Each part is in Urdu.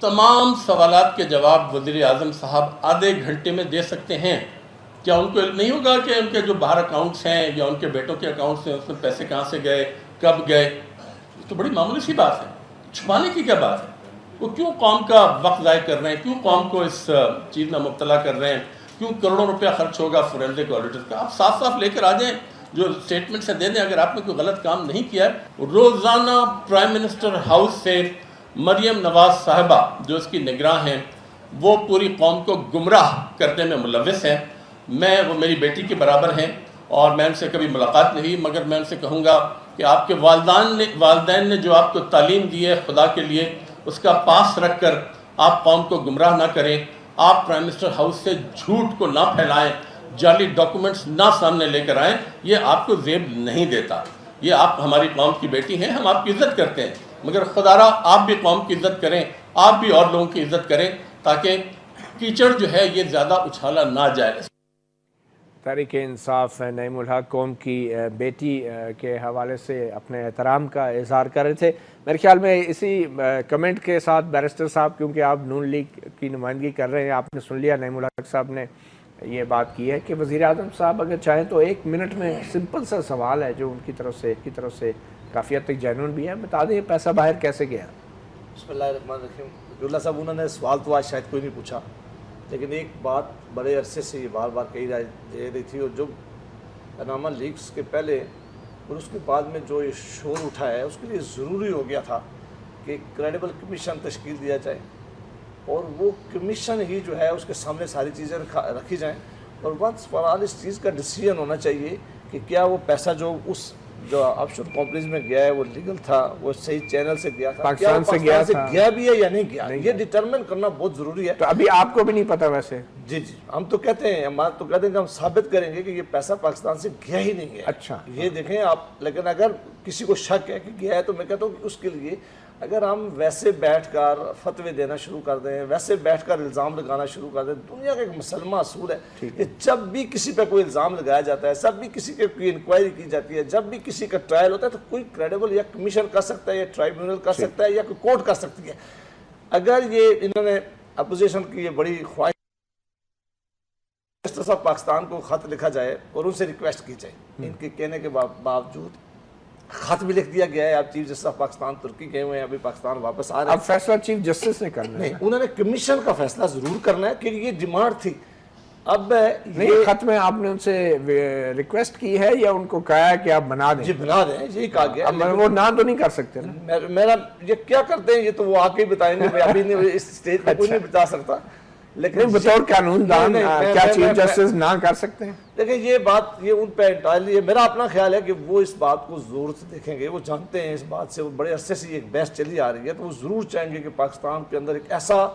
تمام سوالات کے جواب وزیر اعظم صاحب آدھے گھنٹے میں دے سکتے ہیں؟ کیا ان کو علم نہیں ہوگا کہ ان کے جو باہر اکاؤنٹس ہیں یا ان کے بیٹوں کے اکاؤنٹس ہیں اس میں پیسے کہاں سے گئے، کب گئے؟ یہ تو بڑی معمولی سی بات ہے، چھپانے کی کیا بات ہے؟ وہ کیوں قوم کا وقت ضائع کر رہے ہیں، کیوں قوم کو اس چیز میں مبتلا کر رہے ہیں، کیوں کروڑوں روپیہ خرچ ہوگا فورینسک آڈیٹرز کا؟ آپ صاف صاف لے کر آ جائیں، جو اسٹیٹمنٹ سے دے دیں اگر آپ نے کوئی غلط کام نہیں کیا ہے۔ روزانہ پرائم منسٹر ہاؤس سے مریم نواز صاحبہ جو اس کی نگراں ہیں وہ پوری قوم کو گمراہ کرنے میں ملوث ہیں۔ وہ میری بیٹی کے برابر ہیں اور میں ان سے کبھی ملاقات نہیں ہوئی، مگر میں ان سے کہوں گا کہ آپ کے والدین نے جو آپ کو تعلیم دی ہے خدا کے لیے، اس کا پاس رکھ کر آپ قوم کو گمراہ نہ کریں۔ آپ پرائم منسٹر ہاؤس سے جھوٹ کو نہ پھیلائیں، جعلی ڈاکومنٹس نہ سامنے لے کر آئیں، یہ آپ کو زیب نہیں دیتا۔ یہ آپ ہماری قوم کی بیٹی ہیں، ہم آپ کی عزت کرتے ہیں، مگر خدا را آپ بھی قوم کی عزت کریں، آپ بھی اور لوگوں کی عزت کریں، تاکہ کیچڑ جو ہے یہ زیادہ اچھالا نہ جائے۔ تحریک انصاف نعیم الحق قوم کی بیٹی کے حوالے سے اپنے احترام کا اظہار کر رہے تھے۔ میرے خیال میں اسی کمنٹ کے ساتھ بیرسٹر صاحب، کیونکہ آپ نون لیگ کی نمائندگی کر رہے ہیں، آپ نے سن لیا نعیم الحق صاحب نے یہ بات کی ہے کہ وزیر اعظم صاحب اگر چاہیں تو 1 منٹ میں سمپل سا سوال ہے جو ان کی طرف سے کافی حد تک جینون بھی ہے، بتا دیں پیسہ باہر کیسے گیا؟ بسم اللہ الرحمن الرحیم۔ عبداللہ صاحب انہوں نے سوال تو آج شاید کوئی نہیں پوچھا، لیکن ایک بات بڑے عرصے سے یہ بار بار کہی جا رہی تھی، اور جو پاناما لیکس کے پہلے اور اس کے بعد میں جو یہ شور اٹھا ہے اس کے لیے ضروری ہو گیا تھا کہ ایک کریڈیبل کمیشن تشکیل دیا جائے، اور وہ کمیشن ہی جو ہے اس کے سامنے ساری چیزیں رکھی جائیں، اور ونس فار آل اس چیز کا ڈیسیژن ہونا چاہیے کہ کیا وہ پیسہ جو آف شور کمپنیز میں گیا ہے وہ لیگل تھا، وہ صحیح چینل سے گیا تھا، پاکستان سے گیا بھی ہے یا نہیں گیا، یہ ڈیٹرمن کرنا بہت ضروری ہے۔ تو ابھی آپ کو بھی نہیں پتا ویسے؟ جی ہم تو کہتے ہیں کہ ہم ثابت کریں گے کہ یہ پیسہ پاکستان سے گیا ہی نہیں گیا۔ اچھا، یہ دیکھیں آپ، لیکن اگر کسی کو شک ہے کہ گیا ہے تو میں کہتا ہوں کہ اس کے لیے اگر ہم ویسے بیٹھ کر فتوے دینا شروع کر دیں، ویسے بیٹھ کر الزام لگانا شروع کر دیں، دنیا کا ایک مسلمہ اصول ہے کہ جب بھی کسی پہ کوئی الزام لگایا جاتا ہے، جب بھی کسی کے کوئی انکوائری کی جاتی ہے، جب بھی کسی کا ٹرائل ہوتا ہے تو کوئی کریڈیبل یا کمیشن کر سکتا ہے یا ٹرائیبیونل کر سکتا ہے یا کوئی کورٹ کر سکتی ہے۔ اگر یہ انہوں نے اپوزیشن کی یہ بڑی خواہش صاحب پاکستان کو خط لکھا جائے اور ان سے ریکویسٹ کی جائے، ان کے کہنے کے باوجود خط بھی لکھ دیا گیا ہے، آپ چیف جسٹس آف پاکستان ترکی گئے ہوئے ہیں، ابھی پاکستان واپس آ رہے ہیں۔ اب فیصلہ چیف جسٹس نے کرنا ہے؟ نہیں، انہوں نے کمیشن کا فیصلہ ضرور کرنا ہے کہ یہ ڈیمانڈ تھی۔ اب نہیں، خط میں آپ نے ان سے ریکویسٹ کی ہے یا ان کو کہا ہے کہ آپ بنا دیں؟ جی بنا دیں، یہی کہا گیا۔ اب وہ نہ تو نہیں کر سکتے نا؟ میرا یہ کیا کرتے ہیں یہ تو وہ آ کے بتائیں گے، میں ابھی اس سٹیج پہ کوئی نہیں بتا سکتا، لیکن بطور قانون دان کیا چیف جسٹس نہ کر سکتے ہیں؟ دیکھیں یہ بات یہ ان پہ انٹائرلی، میرا اپنا خیال ہے کہ وہ اس بات کو ضرور سے دیکھیں گے، وہ جانتے ہیں اس بات سے، وہ بڑے عرصے سے ایک بحث چلی آ رہی ہے، تو وہ ضرور چاہیں گے کہ پاکستان کے اندر ایک ایسا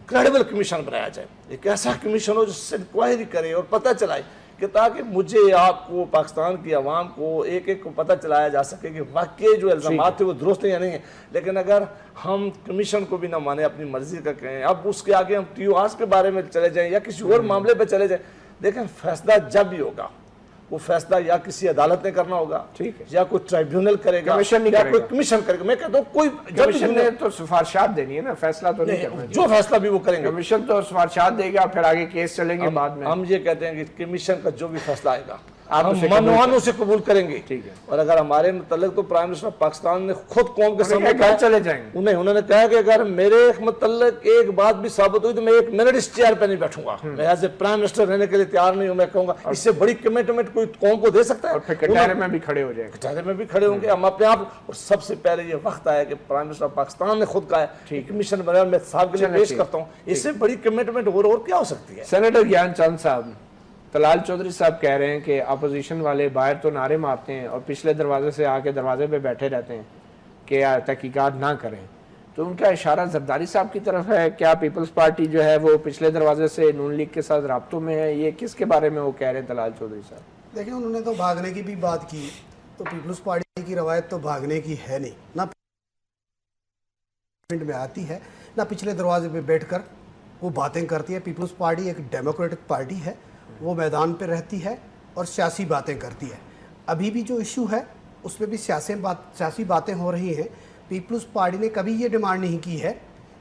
کریڈیبل کمیشن بنایا جائے، ایک ایسا کمیشن ہو جو سے انکوائری کرے اور پتہ چلائے کہ تاکہ مجھے، آپ کو، پاکستان کی عوام کو، ایک ایک کو پتہ چلایا جا سکے کہ واقعی جو الزامات تھے وہ درست ہیں یا نہیں ہیں۔ لیکن اگر ہم کمیشن کو بھی نہ مانیں، اپنی مرضی کا کہیں، اب اس کے آگے ہم ٹی او آرز کے بارے میں چلے جائیں یا کسی اور معاملے پہ چلے جائیں، دیکھیں فیصلہ جب بھی ہوگا وہ فیصلہ یا کسی عدالت نے کرنا ہوگا، یا کوئی ٹرائیبیونل کرے گا، یا کوئی کمیشن کرے گا۔ میں کہتا ہوں کوئی کمیشن نے تو سفارشات دینی ہے نا، فیصلہ تو نہیں کرنا، جو فیصلہ بھی وہ کریں گے۔ کمیشن تو سفارشات دے گا، پھر آگے کیس چلیں گے بعد میں۔ ہم یہ کہتے ہیں کہ کمیشن کا جو بھی فیصلہ آئے گا ہم منوانوں سے قبول کریں گے، اور اگر ہمارے متعلق تو پرائم منسٹر پاکستان نے خود قوم کے سامنے کہا چلے جائیں گے، انہوں نے کہا کہ اگر میرے متعلق ایک بات بھی ثابت ہوئی تو میں 1 منٹ اس چیئر پہ نہیں بیٹھوں گا، میں ایز اے پرائم منسٹر رہنے کے لیے تیار نہیں ہوں۔ میں کہوں گا اس سے بڑی کمٹمنٹ کوئی قوم کو دے سکتا ہے؟ اور پھر کٹہرے میں بھی کھڑے ہو جائیں گے، کٹہرے میں بھی کھڑے ہوں گے ہم اپنے آپ۔ اور سب سے پہلے یہ وقت آیا کہ پرائم منسٹر پاکستان نے خود کہا ہے کمیشن بنایا، میں صاحب کے لیے پیش کرتا ہوں، اس سے بڑی کمٹمنٹ اور کیا ہو سکتی ہے؟ سینیٹر گیان چند صاحب، طلال چودھری صاحب کہہ رہے ہیں کہ اپوزیشن والے باہر تو نعرے مارتے ہیں اور پچھلے دروازے سے آ کے دروازے پہ بیٹھے رہتے ہیں کہ تحقیقات نہ کریں، تو ان کا اشارہ زرداری صاحب کی طرف ہے۔ کیا پیپلز پارٹی جو ہے وہ پچھلے دروازے سے نون لیگ کے ساتھ رابطوں میں ہے؟ یہ کس کے بارے میں وہ کہہ رہے ہیں طلال چودھری صاحب؟ دیکھیں انہوں نے تو بھاگنے کی بھی بات کی، تو پیپلز پارٹی کی روایت تو بھاگنے کی ہے نہیں، نہ میں آتی ہے نہ پچھلے دروازے پہ بیٹھ کر وہ باتیں کرتی ہے۔ پیپلز پارٹی ایک ڈیموکریٹک پارٹی ہے، وہ میدان پہ رہتی ہے اور سیاسی باتیں کرتی ہے۔ ابھی بھی جو ایشو ہے اس میں بھی سیاسی باتیں ہو رہی ہیں۔ پیپلز پارٹی نے کبھی یہ ڈیمانڈ نہیں کی ہے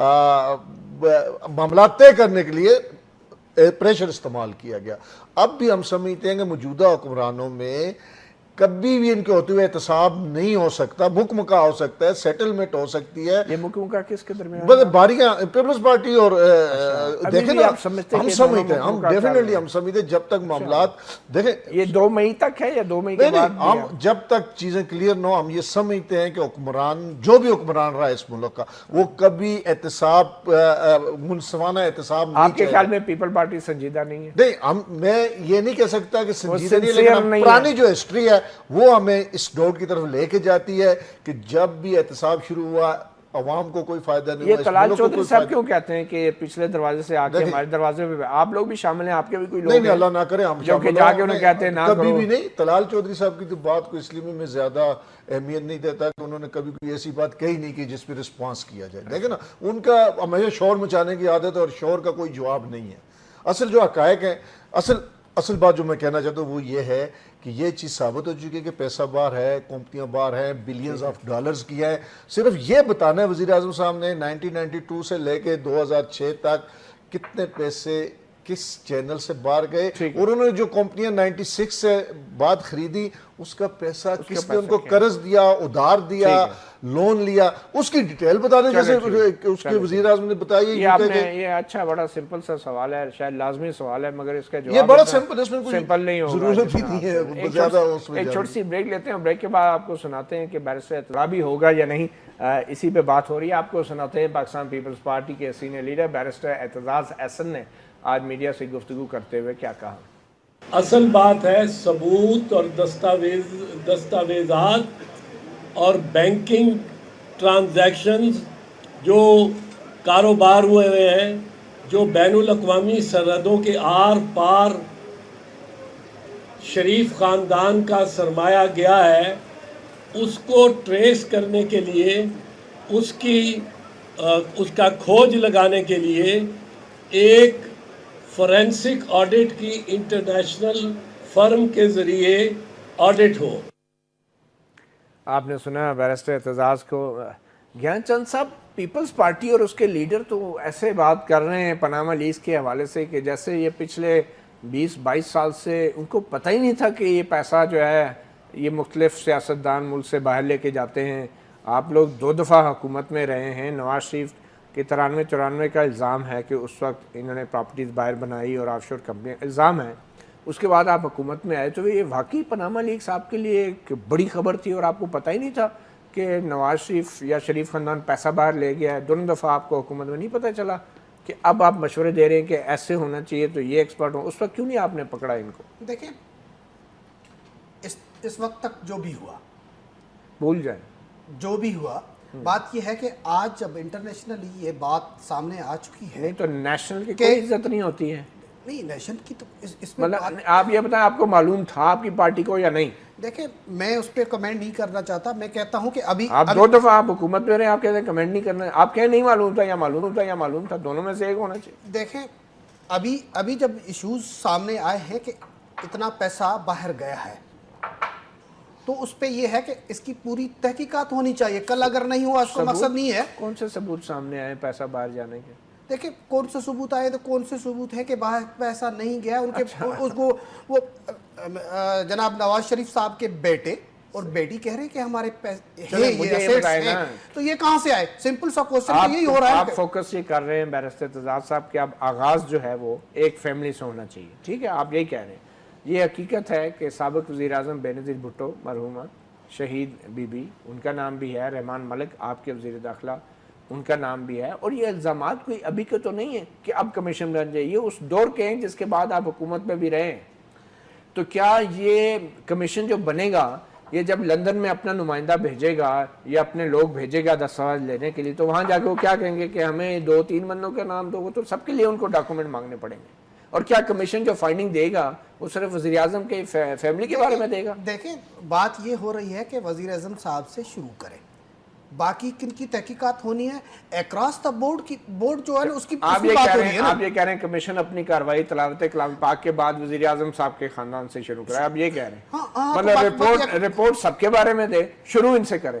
معاملات طے کرنے کے لیے پریشر استعمال کیا گیا. اب بھی ہم سمجھتے ہیں کہ موجودہ حکمرانوں میں کبھی بھی ان کے ہوتے ہوئے احتساب نہیں ہو سکتا, مکمکا ہو سکتا ہے, سیٹلمنٹ ہو سکتی ہے. یہ مکمکا کس کے درمیان باریاں پیپلز پارٹی اور دیکھیں نا, ہم سمجھتے ہیں, ہم ڈیفینیٹلی ہم سمجھتے ہیں جب تک معاملات دیکھیں یہ 2 مئی تک ہے یا 2 مئی کے بعد, ہم جب تک چیزیں کلیئر نہ ہو ہم یہ سمجھتے ہیں کہ حکمران جو بھی حکمران رہا ہے اس ملک کا وہ کبھی احتساب منصفانہ احتساب نہیں. آپ کے خیال میں پیپل پارٹی سنجیدہ نہیں ہے؟ نہیں, میں یہ نہیں کہہ سکتا کہ سنجیدہ نہیں, لیکن پرانی جو ہسٹری ہے وہ ہمیں اس ڈاؤٹ کی طرف لے کے جاتی ہے کہ جب بھی احتساب شروع ہوا عوام کو کوئی فائدہ نہیں ہوا. یہ طلال چودھری صاحب کیوں کہتے ہیں کہ پچھلے دروازے سے آ کے ہمارے دروازے پہ آپ لوگ بھی شامل ہیں, آپ کے بھی کوئی لوگ نہیں, اللہ نہ کرے ہم جو کہ جا کے انہیں کہتے ہیں نہ کرو. کبھی بھی نہیں. طلال چودھری صاحب کی تو بات کو اس لیے میں زیادہ اہمیت نہیں دیتا کہ انہوں نے کبھی کوئی ایسی بات کہی نہیں کی جس پہ رسپانس کیا جائے. دیکھیں نا, ان کا ہمیشہ شور مچانے کی عادت ہے اور شور کا کوئی جواب نہیں ہے. اصل جو حقائق ہیں, اصل بات جو میں کہنا چاہتا ہوں وہ یہ ہے کہ یہ چیز ثابت ہو چکی ہے کہ پیسہ باہر ہے, کمپنیاں باہر ہیں, بلینز آف ڈالرز کیا ہے. صرف یہ بتانا ہے وزیر اعظم صاحب نے 1992 سے لے کے 2006 تک کتنے پیسے کس چینل سے باہر گئے, اور انہوں نے جو کمپنیاں 96 سے بعد خریدی اس کا پیسہ کس نے ان کو قرض دیا, ادھار دیا, لون لیا, اس کی ڈیٹیل بتا دیں جیسے اس کے وزیر اعظم نے بتائی. یہ اچھا بڑا سمپل سا سوال ہے, شاید لازمی سوال ہے, مگر اس کا جواب یہ بڑا سمپل, اس میں سمپل نہیں ہوگا, ضرورت بھی نہیں ہے زیادہ اس میں. ایک چھوٹی سی بریک لیتے ہیں, بریک کے بعد آپ کو سناتے ہیں کہ بیرسٹر اعتراضی ہوگا یا نہیں, اسی پہ بات ہو رہی ہے. آپ کو سناتے ہیں پاکستان پیپلز پارٹی کے senior leader barrister Aitzaz Ahsan نے آج میڈیا سے گفتگو کرتے ہوئے کیا کہا. اصل بات ہے ثبوت اور دستاویزات اور بینکنگ ٹرانزیکشنز جو کاروبار ہوئے ہیں, جو بین الاقوامی سرحدوں کے آر پار شریف خاندان کا سرمایہ گیا ہے, اس کو ٹریس کرنے کے لیے, اس کا کھوج لگانے کے لیے ایک فورینسک آڈٹ کی انٹرنیشنل فرم کے ذریعے آڈٹ ہو. آپ نے سنا بیرسٹر اعتزاز کو. گیان چند صاحب, پیپلز پارٹی اور اس کے لیڈر تو ایسے بات کر رہے ہیں پاناما لیز کے حوالے سے کہ جیسے یہ پچھلے 20-22 سال سے ان کو پتہ ہی نہیں تھا کہ یہ پیسہ جو ہے یہ مختلف سیاستدان ملک سے باہر لے کے جاتے ہیں. آپ لوگ 2 دفعہ حکومت میں رہے ہیں, نواز شریف کہ 93-94 کا الزام ہے کہ اس وقت انہوں نے پراپرٹیز باہر بنائی اور آف شور کمپنی الزام ہے. اس کے بعد آپ حکومت میں آئے تو یہ واقعی پاناما لیکس آپ کے لیے ایک بڑی خبر تھی اور آپ کو پتہ ہی نہیں تھا کہ نواز شریف یا شریف خاندان پیسہ باہر لے گیا ہے. دونوں دفعہ آپ کو حکومت میں نہیں پتہ چلا کہ اب آپ مشورے دے رہے ہیں کہ ایسے ہونا چاہیے تو یہ ایکسپرٹ ہوں, اس وقت کیوں نہیں آپ نے پکڑا ان کو؟ دیکھیں اس وقت تک جو بھی ہوا بھول جائیں, جو بھی ہوا, بات یہ ہے کہ آج جب انٹرنیشنلی یہ بات سامنے آ چکی ہے, نہیں تو نیشنل کی کوئی عزت نہیں ہوتی ہے. نہیں, نیشنل کی تو اس میں مطلب آپ یہ بتائیں آپ کو معلوم تھا آپ کی پارٹی کو یا نہیں؟ دیکھیں میں اس پہ کمنٹ نہیں کرنا چاہتا. میں کہتا ہوں کہ ابھی آپ 2 دفعہ آپ حکومت میں رہے, آپ کہتے ہیں کمنٹ نہیں کرنا, آپ کہیں نہیں معلوم تھا یا معلوم تھا یا معلوم تھا, دونوں میں سے ایک ہونا چاہیے. دیکھیں ابھی جب ایشوز سامنے آئے ہیں کہ اتنا پیسہ باہر گیا ہے تو اس پہ یہ ہے کہ اس کی پوری تحقیقات ہونی چاہیے. کل اگر نہیں ہوا اس کا مقصد نہیں ہے. کون سے ثبوت سامنے آئے پیسہ باہر جانے کے؟ دیکھیں کون سے ثبوت آئے تو کون سے ثبوت ہے کہ باہر پیسہ نہیں گیا. ان کے اس کو وہ جناب نواز شریف صاحب کے بیٹے اور بیٹی کہہ رہے ہیں کہ ہمارے پیسے, تو یہ کہاں سے آئے؟ سمپل سا کوسچن تو یہی ہو رہا ہے. آپ فوکس یہ کر رہے ہیں بیرسٹر اعتزاز صاحب کہ اب آغاز جو ہے وہ ایک فیملی سے ہونا چاہیے, ٹھیک ہے, آپ یہی کہہ رہے ہیں. یہ حقیقت ہے کہ سابق وزیر اعظم بینظیر بھٹو مرحومہ, شہید بی بی, ان کا نام بھی ہے, رحمان ملک آپ کے وزیر داخلہ ان کا نام بھی ہے, اور یہ الزامات کوئی ابھی کے تو نہیں ہے کہ اب کمیشن بن جائے, یہ اس دور کے ہیں جس کے بعد آپ حکومت میں بھی رہے ہیں. تو کیا یہ کمیشن جو بنے گا یہ جب لندن میں اپنا نمائندہ بھیجے گا یا اپنے لوگ بھیجے گا دستاویز لینے کے لیے, تو وہاں جا کے وہ کیا کہیں گے کہ ہمیں 2-3 بندوں کا نام دو, وہ تو سب کے لیے ان کو ڈاکومنٹ مانگنے پڑیں گے. اور کیا کمیشن جو فائنڈنگ دے گا وہ صرف وزیر اعظم کے فیملی کے بارے میں دے گا؟ دیکھیں بات یہ ہو رہی ہے کہ وزیر اعظم صاحب سے شروع کریں, باقی کن کی تحقیقات ہونی ہے اکراس دا بورڈ جو ہے نا اس کی آپ یہ کہہ رہے ہیں کمیشن اپنی کارروائی تلاوت کلام پاک کے بعد وزیر اعظم صاحب کے خاندان سے شروع کرے, آپ یہ کہہ رہے ہیں مطلب رپورٹ سب کے بارے میں دے, شروع ان سے کرے.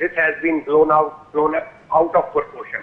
This has been blown out of proportion।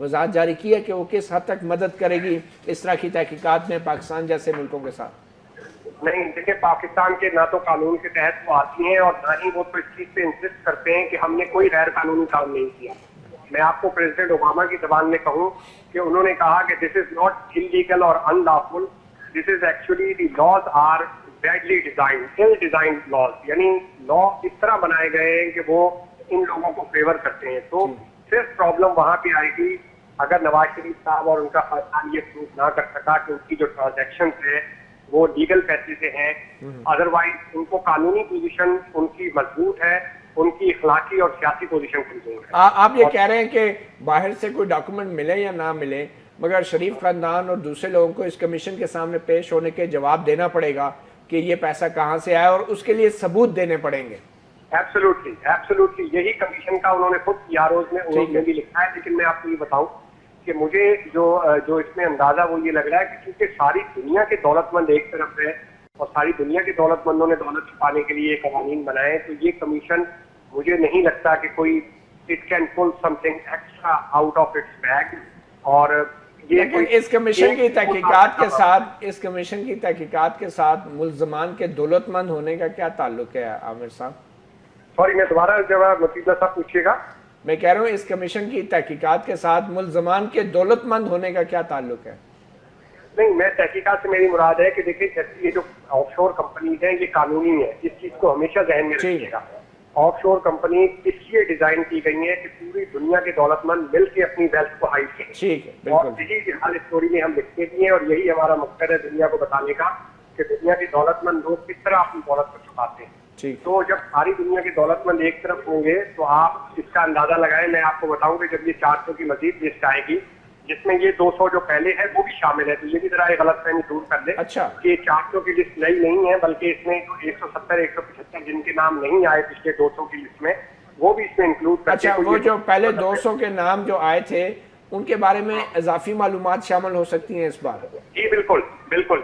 وضاحت جاری کی ہے کہ وہ کس حد تک مدد کرے گی اس طرح کی تحقیقات میں پاکستان جیسے ملکوں کے ساتھ؟ نہیں دیکھیں، پاکستان کے نہ تو قانون کے تحت وہ آتی ہیں اور نہ ہی وہ تو اس چیز پہ انسسٹ کرتے ہیں کہ ہم نے کوئی غیر قانونی کام نہیں کیا. میں آپ کو پریزیڈنٹ اوباما کی زبان میں کہوں کہ انہوں نے کہا کہ دس از ناٹ انلیگل اور unlawful, this is actually the laws are badly designed, ill designed laws, یعنی لا اس طرح بنائے گئے ہیں کہ وہ ان لوگوں کو فیور کرتے ہیں. تو صرف پرابلم وہاں پہ آئے گی اگر نواز شریف صاحب اور ان کا خاندان یہ پروف نہ کر سکا کہ ان کی جو ٹرانزیکشن ہے وہ لیگل پیسے سے ہیں. ادروائز ان کو قانونی پوزیشن ان کی مضبوط ہے، ان کی اخلاقی اور سیاسی پوزیشن کمزور ہے. آپ یہ کہہ رہے ہیں کہ باہر سے کوئی ڈاکومنٹ ملے یا نہ ملے مگر شریف خاندان اور دوسرے لوگوں کو اس کمیشن کے سامنے پیش ہونے کے جواب دینا پڑے گا کہ یہ پیسہ کہاں سے آیا اور اس کے لیے ثبوت دینے پڑیں گے. ایبسولوٹلی یہی کمیشن کا انہوں نے خود PROs میں بھی لکھا ہے. لیکن میں آپ کو یہ بتاؤں کہ مجھے جو اس میں اندازہ وہ یہ لگ رہا ہے کہ کیونکہ ساری دنیا کے دولت مند ایک طرف ہے اور ساری دنیا کے دولت مندوں نے دولت چھپانے کے لیے قوانین بنائے، تو یہ کمیشن مجھے نہیں لگتا کہ کوئی it can pull something extra out of its bag. اور لیکن اس کمیشن کی تحقیقات کے ساتھ ملزمان کے دولت مند ہونے کا کیا تعلق ہے عامر صاحب؟ سوری میں دوبارہ جواب مطیع صاحب پوچھیے گا. میں کہہ رہا ہوں اس کمیشن کی تحقیقات کے ساتھ ملزمان کے دولت مند ہونے کا کیا تعلق ہے؟ نہیں، میں تحقیقات سے میری مراد ہے کہ دیکھیں یہ جو آف شور کمپنیز ہیں یہ قانونی ہے، اس چیز کو ہمیشہ ذہن میں رکھیے گا. آف شور کمپنی اس لیے ڈیزائن کی گئی ہے کہ پوری دنیا کے دولت مند مل کے اپنی ویلتھ کو ہائڈ کریں. ٹھیک ہے، اور یہی ہر اسٹوری میں ہم لکھتے بھی ہیں اور یہی ہمارا مقصد ہے دنیا کو بتانے کا کہ دنیا کے دولت مند لوگ کس طرح اپنی دولت کو چھپاتے ہیں. تو جب ساری دنیا کے دولت مند ایک طرف ہوں گے تو آپ اس کا اندازہ لگائیں. میں آپ کو بتاؤں کہ جب یہ 400 کی مزید لسٹ آئے گی جس میں یہ 200 جو پہلے ہے وہ بھی شامل ہے، تو یہ بھی ذرا ایک غلط فہمی دور کر لیں کہ 400 کی لسٹ نئی نہیں ہے بلکہ اس میں 170 175 جن کے نام نہیں آئے پچھلے 200 کی لسٹ میں وہ بھی اس میں انکلوڈ کرتے ہیں. اچھا، وہ جو پہلے 200 کے نام جو آئے تھے ان کے بارے میں اضافی معلومات شامل ہو سکتی ہیں اس بار؟ جی بالکل،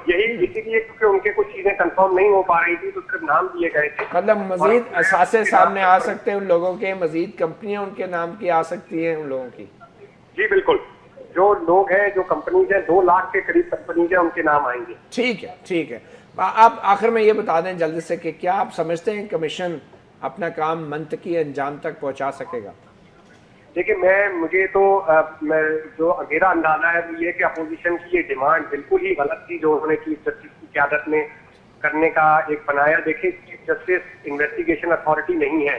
یہی اسی لیے کیونکہ ان کے کچھ چیزیں کنفرم نہیں ہو پا رہی تھی تو صرف نام دیے گئے تھے. مطلب مزید اثاثے سامنے آ سکتے ہیں ان لوگوں کے، مزید کمپنیاں ان کے نام کی آ سکتی ہیں ان لوگوں کی؟ جی بالکل، جو لوگ ہیں جو کمپنیز ہیں 2 لاکھ کے قریب کمپنیز ہیں ان کے نام آئیں گے. ٹھیک ہے. آپ آخر میں یہ بتا دیں جلدی سے کہ کیا آپ سمجھتے ہیں کمیشن اپنا کام منطقی انجام تک پہنچا سکے گا؟ دیکھیں مجھے تو جو میرا اندازہ ہے وہ یہ کہ اپوزیشن کی یہ ڈیمانڈ بالکل ہی غلط تھی جو انہوں نے چیف جسٹس کی قیادت میں کرنے کا ایک بنایا. دیکھیں چیف جسٹس انویسٹیگیشن اتھارٹی نہیں ہے،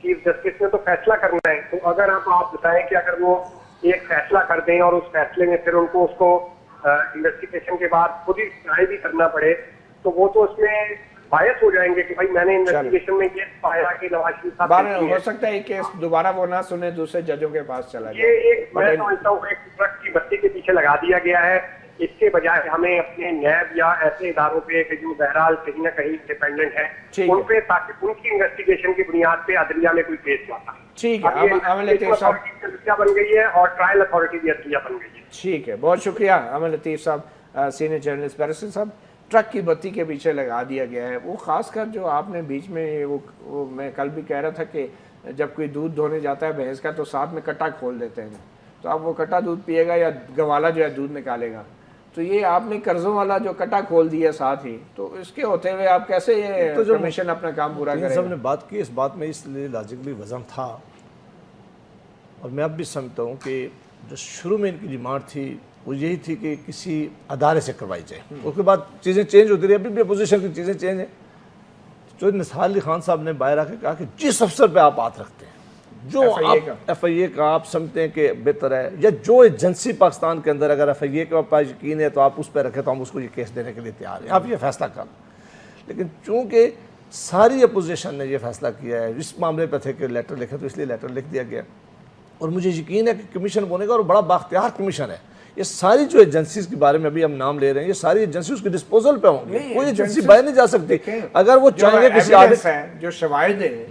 چیف جسٹس نے تو فیصلہ کرنا ہے. تو اگر آپ بتائیں کہ اگر وہ ایک فیصلہ کر دیں اور اس فیصلے میں پھر ان کو اس کو انویسٹیگیشن کے بعد خود ہی ٹرائی بھی کرنا پڑے تو وہ تو اس میں باعث ہو جائیں گے کہ بھائی میں نے انویسٹیگیشن میں یہ پایا کہ نواز شریف صاحب ہو سکتا ہے کہ دوبارہ وہ نہ سنے دوسرے ججوں کے پاس چلا جائے. یہ ایک میں سمجھتا ہوں ایک ٹرک کی بتی کے پیچھے لگا دیا گیا ہے. اس کے بجائے ہمیں اپنے نیب یا ایسے اداروں پہ کہ جو بہرحال کہیں نہ کہیں ڈیپینڈنٹ ہے ان پہ تاکہ ان کی انویسٹیگیشن کی بنیاد پہ عدلیہ میں کوئی کیس لاتا ہے. ٹھیک ہے، عامر لطیف صاحب بن گئی ہے اور ٹرائل اتھارٹی بھی عدلیہ بن گئی ہے. ٹھیک ہے، بہت شکریہ عامر لطیف صاحب، سینئر جرنلسٹ. بیرسٹر صاحب، ٹرک کی بتی کے پیچھے لگا دیا گیا ہے، وہ خاص کر جو آپ نے بیچ میں وہ میں کل بھی کہہ رہا تھا کہ جب کوئی دودھ دھونے جاتا ہے بھینس کا تو ساتھ میں کٹا کھول دیتے ہیں، تو اب وہ کٹا دودھ پیے گا یا گوالا جو ہے دودھ نکالے گا. تو یہ آپ نے قرضوں والا جو کٹا کھول دیا ساتھ ہی، تو اس کے ہوتے ہوئے آپ کیسے یہ کمیشن اپنا کام پورا کرے گا؟ صاحب نے بات کی اس بات میں اس لیے لاجکلی وزن تھا اور میں اب بھی سمجھتا ہوں کہ جو شروع میں ان کی ڈیمانڈ تھی وہ یہی تھی کہ کسی ادارے سے کروائی جائے. اس کے بعد چیزیں چینج ہوتی رہی، ابھی بھی اپوزیشن کی چیزیں چینج ہیں. جو نثار علی خان صاحب نے باہر آ کے کہا کہ جس افسر پہ آپ ہاتھ رکھتے ہیں، جو ایف آئی اے کا آپ سمجھتے ہیں کہ بہتر ہے یا جو ایجنسی پاکستان کے اندر اگر ایف آئی اے کے پاس یقین ہے تو آپ اس پہ رکھیں تو ہم اس کو یہ کیس دینے کے لیے تیار ہیں، آپ یہ فیصلہ کر. لیکن چونکہ ساری اپوزیشن نے یہ فیصلہ کیا ہے اس معاملے پہ تھے کہ لیٹر لکھے تو اس لیے لیٹر لکھ دیا گیا. اور مجھے یقین ہے کہ کمیشن بنے گا اور بڑا بااختیار کمیشن ہے. یہ ساری جو ایجنسیز کے بارے میں ابھی ہم نام لے رہے ہیں یہ ساری ایجنسی اس کے ڈسپوزل پہ ہوں گی، کوئی ایجنسی باہر نہیں جا سکتی. اگر وہ چاہیں گے کسی آدمی جو شواہد ہیں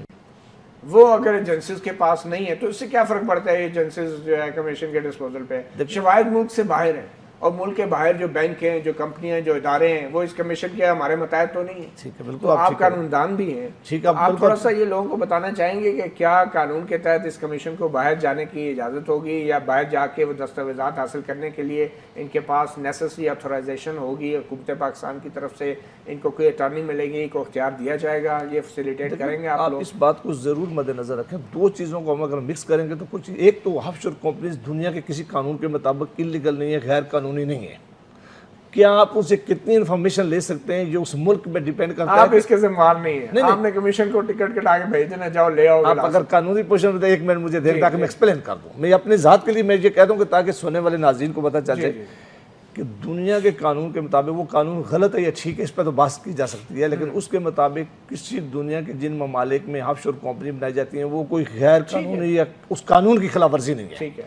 وہ اگر ایجنسیز کے پاس نہیں ہے تو اس سے کیا فرق پڑتا ہے؟ ایجنسیز جو ہے کمیشن کے ڈسپوزل پہ شواہد ملک سے باہر ہیں. اور ملک کے باہر جو بینک ہیں، جو کمپنیاں، جو ادارے ہیں، وہ اس کمیشن کے ہمارے متحد تو نہیں ہیں. ٹھیک ہے، بالکل تو آپ قانون دان بھی ہیں. ٹھیک ہے، آپ تھوڑا سا یہ لوگوں کو بتانا چاہیں گے کہ کیا قانون کے تحت اس کمیشن کو باہر جانے کی اجازت ہوگی، یا باہر جا کے وہ دستاویزات حاصل کرنے کے لیے ان کے پاس نیسسری آتھورائزیشن ہوگی، حکومت پاکستان کی طرف سے ان کو کوئی اٹارنی ملے گی، کو اختیار دیا جائے گا، یہ فیسیلیٹیٹ کریں گے آپ لوگ؟ اس بات کو ضرور مد نظر رکھیں. دو چیزوں کو ہم اگر مکس کریں گے تو کچھ، ایک تو آف شور کمپنیز دنیا کے کسی قانون کے مطابق انلیگل نہیں ہے، غیر قانونی نہیں ہے. کیا آپ ان سے کتنی انفارمیشن لے سکتے ہیں جو اس ملک میں ڈیپینڈ کرتا ہے. آپ اس کے ذمہ دار نہیں ہیں. آپ نے کمیشن کو ٹکٹ کٹا کے بھیج دینا، جاؤ لے آؤ. آپ اگر قانونی پوزیشن میں ایک منٹ مجھے دیں تاکہ میں ایکسپلین کر دوں. میں اپنے ذات کے لیے میں یہ کہہ دوں کہ تاکہ سننے والے ناظرین کو پتہ چل جائے کہ دنیا کے قانون کے مطابق وہ قانون غلط ہے یا ٹھیک ہے، اس پہ تو بات کی جا سکتی ہے، لیکن اس کے مطابق کسی دنیا کے جن ممالک میں آف شور کمپنی بنائی جاتی ہیں وہ کوئی غیر قانونی یا اس قانون کی خلاف ورزی نہیں ہے. ٹھیک ہے.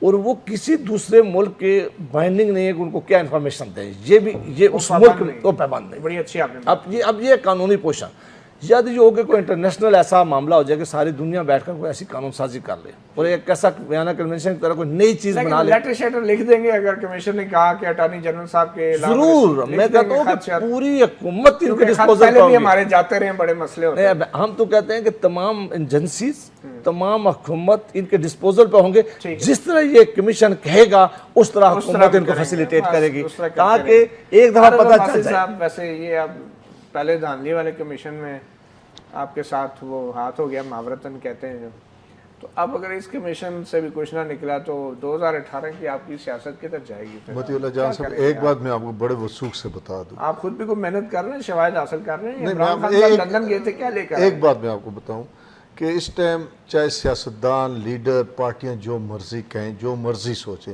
اور وہ کسی دوسرے ملک کے بائنڈنگ نہیں ہے کہ ان کو کیا انفارمیشن دیں. یہ اس ملک میں وہ پابند نہیں. بڑی اچھی آپ نے اب یہ قانونی پوزیشن. یا یہ ہو کہ کوئی انٹرنیشنل ایسا معاملہ ہو جائے کہ ساری دنیا بیٹھ کر کوئی ایسی قانون سازی کر لے اور ایک ایسا ویانا کنونشن کی طرح کوئی نئی چیز بنا لے. لیٹر شیٹر لکھ دیں گے اگر کمیشن نے کہا کہ اٹارنی جنرل صاحب کے ضرور. میں کہتا ہوں کہ پوری حکومت ان کے ڈسپوزل پہلے بھی ہمارے جاتے رہے بڑے مسئلے ہوتے ہیں. ہم تو کہتے ہیں کہ تمام ایجنسیز، تمام حکومت ان کے ڈسپوزل پہ ہوں گے. جس طرح یہ کمیشن کہے گا اس طرح حکومت ان کو فیسیلیٹیٹ کرے گی تاکہ ایک دفعہ پتہ چل جائے. ویسے یہ اب پہلے دھاندلی والے کمیشن میں آپ کے ساتھ وہ ہاتھ ہو گیا، معاورتاً کہتے ہیں جو، تو اب اگر اس کمیشن سے بھی کچھ نہ نکلا تو 2018 کی آپ کی سیاست کدھر جائے گی؟ مطیع اللہ جان صاحب ایک بات میں آپ کو بڑے وثوق سے بتا دوں. آپ خود بھی کوئی محنت کر رہے ہیں، شواہد حاصل کر رہے ہیں. عمران خان صاحب لندن گئے تھے، کیا لے کر؟ ایک بات میں آپ کو بتاؤں کہ اس ٹائم چاہے سیاستدان، لیڈر، پارٹیاں جو مرضی کہیں، جو مرضی سوچیں،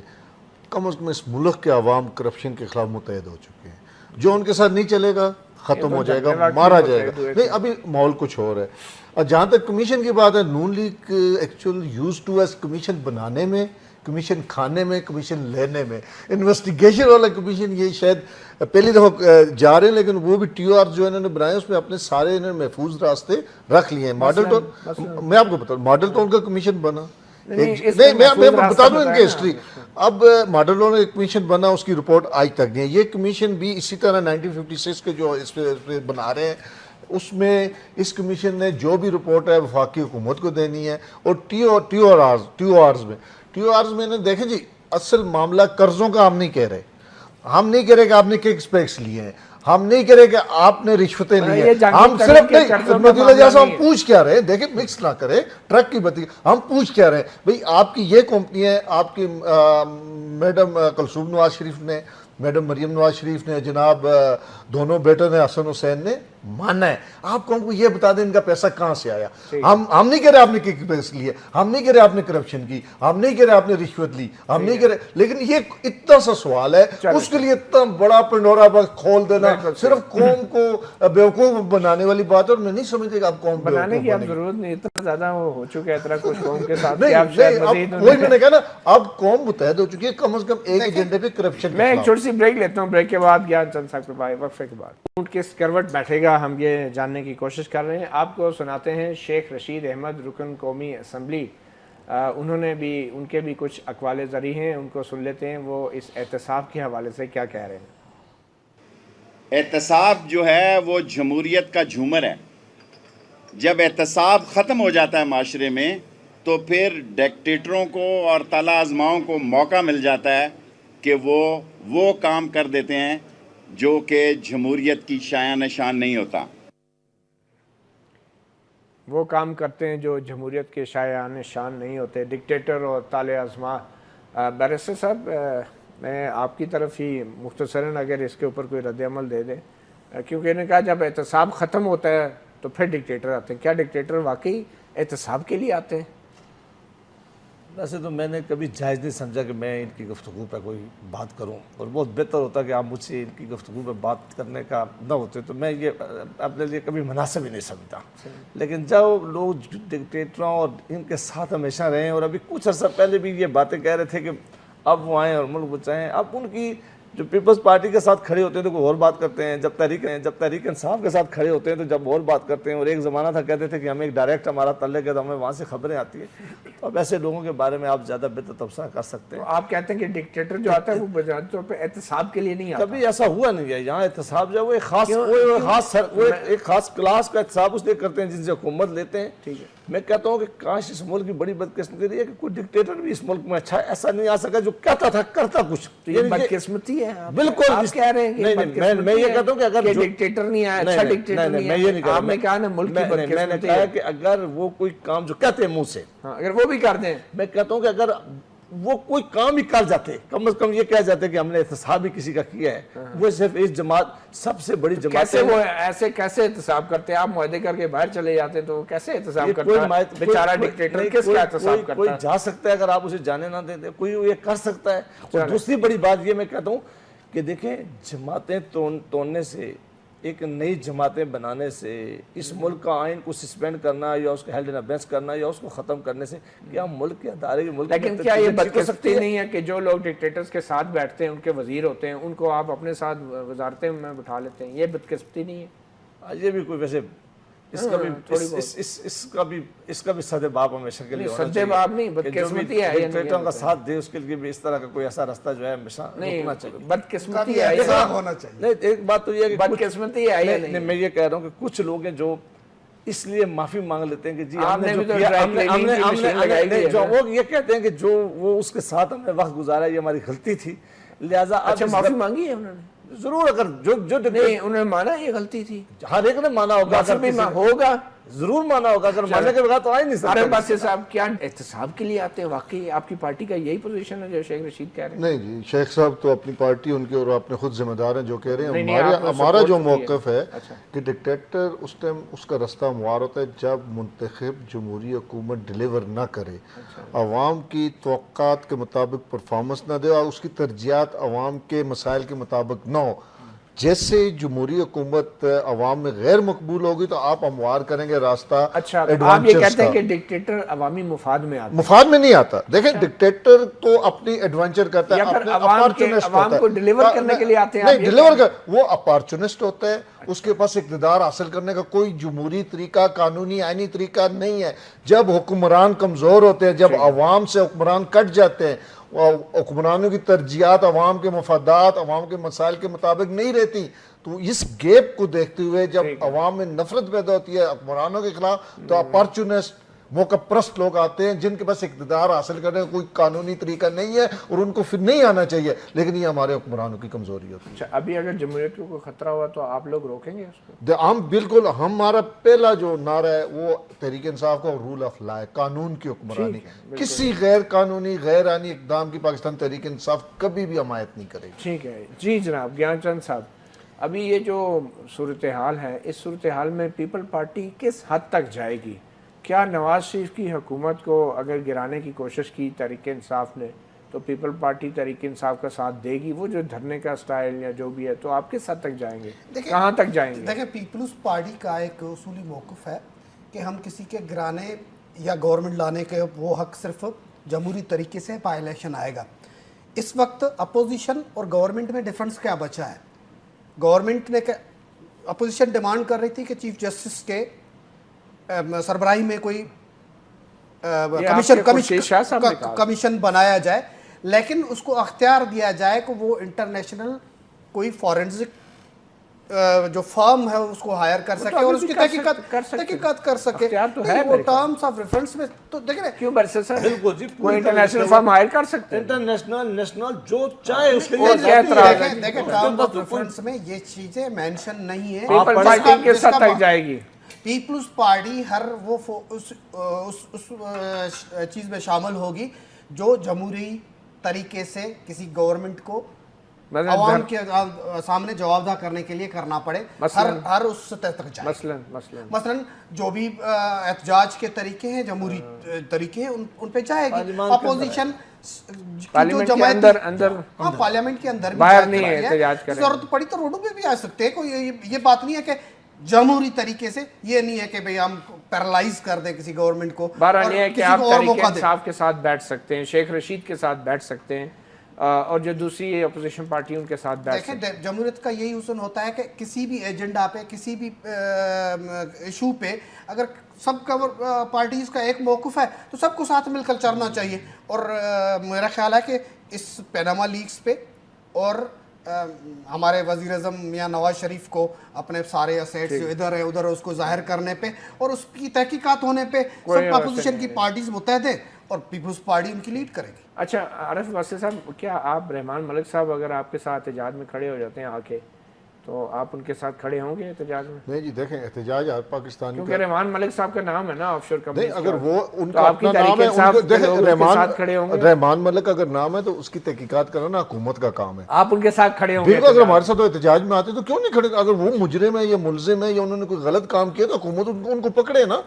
کم از کم اس ملک کے عوام کرپشن کے خلاف متحد ہو چکے ہیں. جو ان کے ساتھ نہیں چلے گا ختم ہو جائے گا، مارا جائے گا. نہیں، ابھی ماحول کچھ اور ہے. اور جہاں تک کمیشن کی بات ہے، Noon League actual use to ایس کمیشن بنانے میں، کمیشن کھانے میں، کمیشن لینے میں. انویسٹیگیشن والا کمیشن یہ شاید پہلی دفعہ جا رہے ہیں، لیکن وہ بھی ٹی او آر جو انہوں نے بنائے اس میں اپنے سارے انہوں نے محفوظ راستے رکھ لیے ہیں. ماڈل ٹاؤن، میں آپ کو بتاؤں، ماڈل ٹاؤن کا کمیشن بنا. نہیں، میں بتا دوں ان کی ہسٹری. اب ماڈل ٹاؤن ایک کمیشن بنا، اس کی رپورٹ آج تک نہیں ہے. یہ کمیشن بھی اسی طرح 1956 کے جو اس پہ بنا رہے ہیں، اس میں اس کمیشن نے جو بھی رپورٹ ہے وفاقی حکومت کو دینی ہے. اور ٹی او آرز میں نے دیکھیں جی، اصل معاملہ قرضوں کا ہم نہیں کہہ رہے. ہم نہیں کہہ رہے کہ آپ نے ککس پیکس لیے ہیں، ہم نہیں کہہ رہے کہ آپ نے رشوتیں لی ہیں. ہم صرف جیسا ہم پوچھ کیا رہے ہیں، دیکھیں مکس نہ کریں ٹرک کی بتی. ہم پوچھ کیا رہے ہیں بھئی، آپ کی یہ کمپنی ہے، آپ کی میڈم کلثوم نواز شریف نے، میڈم مریم نواز شریف نے، جناب دونوں بیٹوں نے، حسن حسین نے مانا ہے. آپ کو یہ بتا دیں ان کا پیسہ کہاں سے آیا. ہم نہیں کہہ رہے آپ نے کک پیکس لیے، ہم نہیں کہہ رہے آپ نے کرپشن کی، ہم نہیں کہہ رہے آپ نے رشوت لی، ہم نہیں کہہ رہے. لیکن یہ اتنا سا سوال ہے، اس کے لیے اتنا بڑا پنڈورا باکس کھول دینا صرف قوم کو بیوقوف بنانے والی بات ہے. اور میں نہیں سمجھتے کہ آپ قوم بنانے کی اب ضرورت نہیں، اتنا زیادہ وہ ہو چکا ہے اتنا کچھ قوم کے ساتھ. وہی میں نے کہا نا، اب قوم متحد ہو چکی ہے کم از کم ایک ایجنڈے پہ کرپشن. میں ایک چھوٹی سی بریک لیتا ہوں، بریک کے بعد گیان چند صاحب کے بھائی وقفے کے بعد اونٹ کس کروٹ بیٹھے گا ہم یہ جاننے کی کوشش کر رہے ہیں. آپ کو سناتے ہیں شیخ رشید احمد، رکن قومی اسمبلی. انہوں نے بھی، ان کے بھی کچھ اقوال زری ہیں، ان کو سن لیتے ہیں وہ اس احتساب کے حوالے سے کیا کہہ رہے ہیں. احتساب جو ہے وہ جمہوریت کا جھومر ہے. جب احتساب ختم ہو جاتا ہے معاشرے میں تو پھر ڈکٹیٹروں کو اور طالع آزماؤں کو موقع مل جاتا ہے کہ وہ کام کر دیتے ہیں جو کہ جمہوریت کی شایان شان نہیں ہوتا. وہ کام کرتے ہیں جو جمہوریت کے شایان شان نہیں ہوتے، ڈکٹیٹر اور طالع آزما. بیرسٹر صاحب، میں آپ کی طرف ہی مختصراً اگر اس کے اوپر کوئی رد عمل دے دیں، کیونکہ انہوں نے کہا جب احتساب ختم ہوتا ہے تو پھر ڈکٹیٹر آتے ہیں. کیا ڈکٹیٹر واقعی احتساب کے لیے آتے ہیں؟ ویسے تو میں نے کبھی جائز نہیں سمجھا کہ میں ان کی گفتگو پہ کوئی بات کروں، اور بہت بہتر ہوتا کہ آپ مجھ سے ان کی گفتگو پہ بات کرنے کا نہ ہوتے تو میں یہ اپنے لیے کبھی مناسب ہی نہیں سمجھتا. لیکن جب لوگ ڈکٹیٹروں اور ان کے ساتھ ہمیشہ رہے ہیں، اور ابھی کچھ عرصہ پہلے بھی یہ باتیں کہہ رہے تھے کہ اب وہ آئیں اور ملک بچائیں، اب ان کی جو پیپلز پارٹی کے ساتھ کھڑے ہوتے ہیں تو کوئی اور بات کرتے ہیں، جب تحریک انصاف کے ساتھ کھڑے ہوتے ہیں تو جب اور بات کرتے ہیں. اور ایک زمانہ تھا کہتے تھے کہ ہمیں ایک ڈائریکٹ ہمارا تعلق ہے تو ہمیں وہاں سے خبریں آتی ہیں. تو اب ایسے لوگوں کے بارے میں آپ زیادہ بہتر تبصرہ کر سکتے ہیں. تو آپ کہتے ہیں کہ ڈکٹیٹر جو آتا ہے وہ بنیادی طور پہ احتساب کے لیے نہیں آتا. کبھی ایسا ہوا نہیں ہے. یہاں احتساب جو ہے وہ ایک خاص کلاس کا احتساب اس لیے کرتے ہیں جن سے حکومت لیتے ہیں. ٹھیک ہے. میں کہتا ہوں کہ کاش اس ملک کی بڑی بدقسمتی رہی ہے کہ کوئی ڈکٹیٹر بھی اس ملک میں اچھا ایسا نہیں آ سکا جو کہتا تھا کرتا کچھ. یہ بدقسمتی ہے. بالکل آپ کہہ رہے ہیں کہ میں یہ کہتا ہوں کہ اگر ڈکٹیٹر نہیں آیا, اچھا ڈکٹیٹر نہیں میں یہ نہیں آپ نے کہا نا ملک کی بدقسمتی ہے. میں نے کہا کہ اگر وہ کوئی کام جو کہتے ہیں منہ سے, اگر وہ بھی کر دیں, میں کہتا ہوں کہ اگر وہ کوئی کام ہی کر جاتے, کم از کم یہ کہہ جاتے کہ ہم نے احتساب ہی کسی کا کیا ہے. وہ صرف اس جماعت سب سے بڑی جماعت کیسے وہ ایسے کیسے احتساب کرتے ہیں؟ آپ معاہدے کر کے باہر چلے جاتے ہیں تو کیسے احتساب کرتا ہے بیچارہ ڈکٹیٹر؟ کس کا احتساب کرتا ہے؟ کوئی جا سکتا ہے اگر آپ اسے جانے نہ دیتے, کوئی یہ کر سکتا ہے. اور دوسری بڑی بات یہ میں کہتا ہوں کہ دیکھیں جماعتیں توڑنے سے, ایک نئی جماعتیں بنانے سے, اس ملک کا آئین کو سسپینڈ کرنا یا اس کو ہیلڈ ان ابینس کرنا یا اس کو ختم کرنے سے کیا ملک کے ادارے کے ملک, لیکن کیا یہ بدقسمتی نہیں ہے کہ جو لوگ ڈکٹیٹرز کے ساتھ بیٹھتے ہیں, ان کے وزیر ہوتے ہیں, ان کو آپ اپنے ساتھ وزارتیں میں بٹھا لیتے ہیں؟ یہ بدقسمتی نہیں ہے؟ یہ بھی کوئی ویسے اس کا بھی صد باب ہمیشہ کے لیے صد باب نہیں, بدقسمتی ہے. ڈکٹیٹروں کا ساتھ دے اس کے لیے بھی اس طرح کا کوئی ایسا راستہ جو ہے ہمیشہ رکنا چاہیے. بدقسمتی ہے ہونا چاہیے. نہیں, ایک بات تو یہ ہے کہ بدقسمتی ہے یا نہیں. میں یہ کہہ رہا ہوں کہ کچھ لوگ ہیں جو اس لیے معافی مانگ لیتے ہیں کہ جی ہم نے جو کیا, وہ یہ کہتے ہیں کہ جو وہ اس کے ساتھ ہم نے وقت گزارا یہ ہماری غلطی تھی, لہٰذا اچھا معافی مانگی ہے انہوں نے؟ ضرور. اگر جو نہیں انہوں نے مانا یہ غلطی تھی, ہر ایک نے مانا ہوگا, ہوگا ضرور مانا ہوگا. اگر ماننے کے بغیر تو آ ہی نہیں سکتے. بس صاحب کیا احتساب کے لیے آتے ہیں؟ واقعی آپ کی پارٹی کا یہی پوزیشن ہے جو شیخ رشید کہہ رہے ہیں؟ نہیں جی, شیخ صاحب تو اپنی پارٹی ان کے اور اپنے خود ذمہ دار ہیں جو کہہ رہے ہیں. ہمارا جو موقف ہے کہ ڈکٹیٹر اس ٹائم اس کا رستہ ہموار ہوتا ہے جب منتخب جمہوری حکومت ڈیلیور نہ کرے, عوام کی توقعات کے مطابق پرفارمنس نہ دے اور اس کی ترجیحات عوام کے مسائل کے مطابق نہ ہو. جیسے جمہوری حکومت عوام میں غیر مقبول ہوگی تو آپ ہموار کریں گے راستہ. اچھا آپ یہ کہتے ہیں کہ ڈکٹیٹر عوامی مفاد میں آتا ہے؟ مفاد میں نہیں آتا. دیکھیں ڈکٹیٹر تو اپنی ایڈونچر کرتا ہے, اپنے اپارچونسٹ عوام کو ڈیلیور کرنے کے لیے آتے ہیں. نہیں ڈیلیور کر, وہ اپارچونسٹ ہوتا ہے, اس کے پاس اقتدار حاصل کرنے کا کوئی جمہوری طریقہ, قانونی آئینی طریقہ نہیں ہے. جب حکمران کمزور ہوتے ہیں, جب عوام سے حکمران کٹ جاتے ہیں, حکمرانوں کی ترجیحات عوام کے مفادات عوام کے مسائل کے مطابق نہیں رہتی, تو اس گیپ کو دیکھتے ہوئے جب عوام میں نفرت پیدا ہوتی ہے حکمرانوں کے خلاف تو اپارچونسٹ موقع پرست لوگ آتے ہیں جن کے پاس اقتدار حاصل کرنے کا کوئی قانونی طریقہ نہیں ہے اور ان کو پھر نہیں آنا چاہیے, لیکن یہ ہمارے حکمرانوں کی کمزوری ہوتی ہے. اچھا ابھی اگر جمہوریت کو کوئی خطرہ ہوا تو آپ لوگ روکیں گے اس کو؟ ہم بالکل, ہمارا پہلا جو نعرہ ہے وہ تحریک انصاف کا رول آف لا ہے, قانون کی حکمرانی. کسی غیر قانونی غیر آئینی اقدام کی پاکستان تحریک انصاف کبھی بھی حمایت نہیں کرے گی. ٹھیک ہے جی جناب گیان چند صاحب, ابھی یہ جو صورتحال ہے اس صورتحال میں پیپل پارٹی کس حد تک جائے گی؟ کیا نواز شریف کی حکومت کو اگر گرانے کی کوشش کی تحریک انصاف نے تو پیپل پارٹی تحریک انصاف کا ساتھ دے گی؟ وہ جو دھرنے کا سٹائل یا جو بھی ہے تو آپ کس حد تک جائیں گے, کہاں تک جائیں گے؟ دیکھیں پیپلز پارٹی کا ایک اصولی موقف ہے کہ ہم کسی کے گرانے یا گورنمنٹ لانے کے وہ حق صرف جمہوری طریقے سے بائی الیکشن آئے گا. اس وقت اپوزیشن اور گورنمنٹ میں ڈفرنس کیا بچا ہے؟ گورنمنٹ نے اپوزیشن ڈیمانڈ kar رہی تھی کہ چیف جسٹس کے سربراہی میں کوئی کمیشن بنایا جائے, لیکن اس کو اختیار دیا جائے کہ وہ انٹرنیشنل کوئی فورنزک جو فرم ہے اس کو ہائر کر سکے اور اس کی تحقیقات کر سکے. وہ ٹرمز آف ریفرنس میں تو دیکھ رہے کیوں برسے سر بالکل جی کوئی انٹرنیشنل فرم ہائر کر سکتے ہیں, انٹرنیشنل نیشنل جو چاہے اس کے لیے. دیکھیں ٹرمز آف ریفرنس میں یہ چیزیں مینشن نہیں ہے. پیپل پارٹی کس حد تک جائے گی؟ پیپلز پارٹی ہر وہ اس چیز میں شامل ہوگی جو جمہوری طریقے سے کسی گورنمنٹ کو عوام کے سامنے جواب دہ کرنے کے لیے کرنا پڑے, ہر اس سطح تک جائے. مثلا جو بھی احتجاج کے طریقے ہیں جمہوری طریقے ہیں ان پہ جائے گی. اپوزیشن پارلیمنٹ کے اندر بھی ضرورت پڑی تو روڈوں پہ بھی آ سکتے ہیں. کوئی یہ بات نہیں ہے کہ جمہوری طریقے سے, یہ نہیں ہے کہ بھئی ہم پیرالائز کر دیں کسی گورنمنٹ کو. بہرحال یہ ہے کہ آپ تحریک انصاف کے ساتھ بیٹھ سکتے ہیں, شیخ رشید کے ساتھ بیٹھ سکتے ہیں, اور جو دوسری اپوزیشن پارٹی ان کے ساتھ بیٹھ دیکھیں جمہوریت کا یہی حسن ہوتا ہے کہ کسی بھی ایجنڈا پہ کسی بھی ایشو پہ اگر سب کا پارٹیز کا ایک موقف ہے تو سب کو ساتھ مل کر چلنا چاہیے. اور میرا خیال ہے کہ اس پیناما لیکس پہ اور ہمارے وزیر اعظم میاں نواز شریف کو اپنے سارے اسیٹس جو ادھر ہے ادھر اس کو ظاہر کرنے پہ اور اس کی تحقیقات ہونے پہ سب اپوزیشن کی پارٹیز متحد ہیں اور پیپلز پارٹی ان کی لیڈ کرے گی. اچھا عارف واسطے صاحب، کیا آپ رحمان ملک صاحب اگر آپ کے ساتھ احتجاج میں کھڑے ہو جاتے ہیں آ کے تو آپ ان کے ساتھ کھڑے ہوں گے احتجاج میں؟ نہیں جی دیکھیں احتجاج ہر پاکستانی کیونکہ رحمان ملک صاحب کا نام ہے نا آف شور کمپنی. نہیں اگر وہ ان کا اپنا نام ہے، دیکھیں رحمان ملک اگر نام ہے تو اس کی تحقیقات کرنا حکومت کا کام ہے. آپ ان کے ساتھ کھڑے ہوں گے؟ بالکل، اگر ہمارے ساتھ احتجاج میں آتے تو کیوں نہیں کھڑے؟ اگر وہ مجرم ہے یا ملزم ہے یا انہوں نے کوئی غلط کام کیا تو حکومت ان کو پکڑے نا.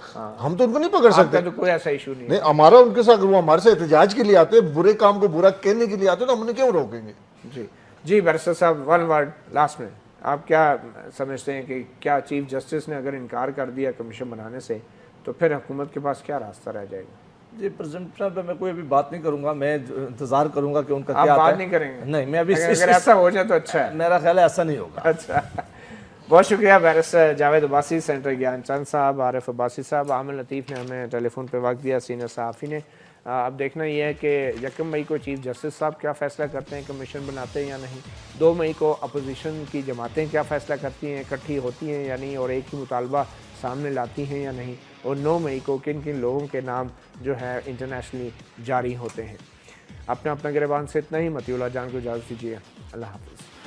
ہم تو ان کو نہیں پکڑ سکتے. تو کوئی ایسا ایشو نہیں. ہمارا ان کے ساتھ، اگر وہ ہمارے سے احتجاج کے لیے آتے، برے کام کو برا کہنے کے لیے آتے تو ہم انہیں کیوں روکیں گے؟ جی بیرسٹر صاحب ون ورڈ لاسٹ میں، آپ کیا سمجھتے ہیں کہ کیا چیف جسٹس نے اگر انکار کر دیا کمیشن بنانے سے تو پھر حکومت کے پاس کیا راستہ رہ جائے گا؟ جی پریزیڈنٹ صاحب میں کوئی ابھی بات نہیں کروں گا، میں انتظار کروں گا کہ ان کا کیا آپ آتا ہے. بات نہیں کریں گے؟ نہیں، میں ابھی اگر ایسا ہو جائے تو اچھا ہے. میرا خیال ہے ایسا نہیں ہوگا. اچھا، بہت شکریہ بیرسٹر جاوید عباسی، سینیٹر گیان چند صاحب، عارف عباسی صاحب، عامر لطیف نے ہمیں ٹیلی فون پہ وقت دیا، سینئر صحافی نے. اب دیکھنا یہ ہے کہ 1 مئی کو چیف جسٹس صاحب کیا فیصلہ کرتے ہیں، کمیشن بناتے ہیں یا نہیں. 2 مئی کو اپوزیشن کی جماعتیں کیا فیصلہ کرتی ہیں، اکٹھی ہوتی ہیں یا نہیں اور ایک ہی مطالبہ سامنے لاتی ہیں یا نہیں. اور 9 مئی کو کن کن لوگوں کے نام جو ہے انٹرنیشنلی جاری ہوتے ہیں. اپنا گریبان سے اتنا ہی. مطیع اللہ جان کو اجازت دیجیے. اللہ حافظ.